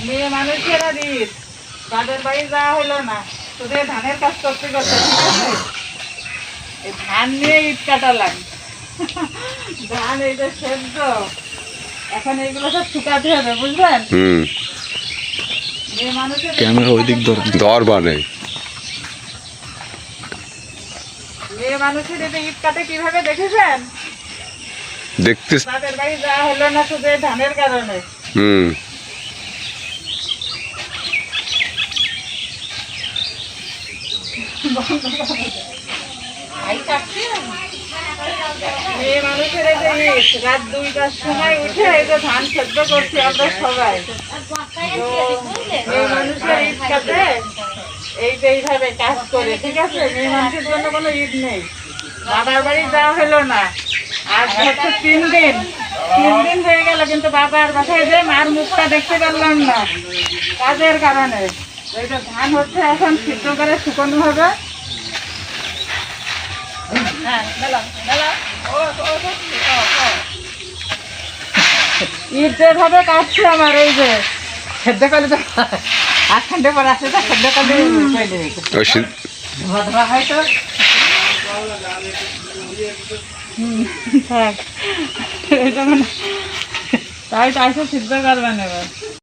মেয়ে মানুষের আর ঈদ, তাদের বাড়ি যাওয়া হলো না, তোদের ধানের কাজ করতে করতে, ঠিক আছে? এই ধান নিয়ে ঈদ কাটালাম। ধান এই যে সেদ্ধ, এখন এইগুলো সব শুকাতে হবে, বুঝলেন? মেয়ে মানুষের ক্যামেরা ওই দিক দরবার নেই। মেয়ে মানুষের এই যে ঈদ কাটে কিভাবে দেখেছেন? দেখতে তাদের বাড়ি যাওয়া হলো না শুধু এই ধানের কারণে। মেয়ে মানুষের এই যে ঈদ, রাত 2টার সময় উঠে এই যে ধান সেদ্ধ করছি আমরা সবাই। তো মেয়ে মানুষের ঈদ কাটে এই যে এইভাবে কাজ করে, ঠিক আছে? মেয়ে মানুষের জন্য কোনো ঈদ নেই। বাবার বাড়ি যাওয়া হলো না, আজ হচ্ছে 3 দিন হয়ে গেল, কিন্তু বাবার বাসায় যে মার মুখটা দেখতে পারলাম না কাজের কারণে। এইটা ধান হচ্ছে এখন সিদ্ধ করে শুকানো হবে। ঈদ যেভাবে কাটছে আমার, এই যে সেদ্ধ করলে তো 8 ঘন্টা পর আসে, তো সেদ্ধ করলে ভদ্রা হয়তো তাই তো আসে সিদ্ধ করবেন এবার।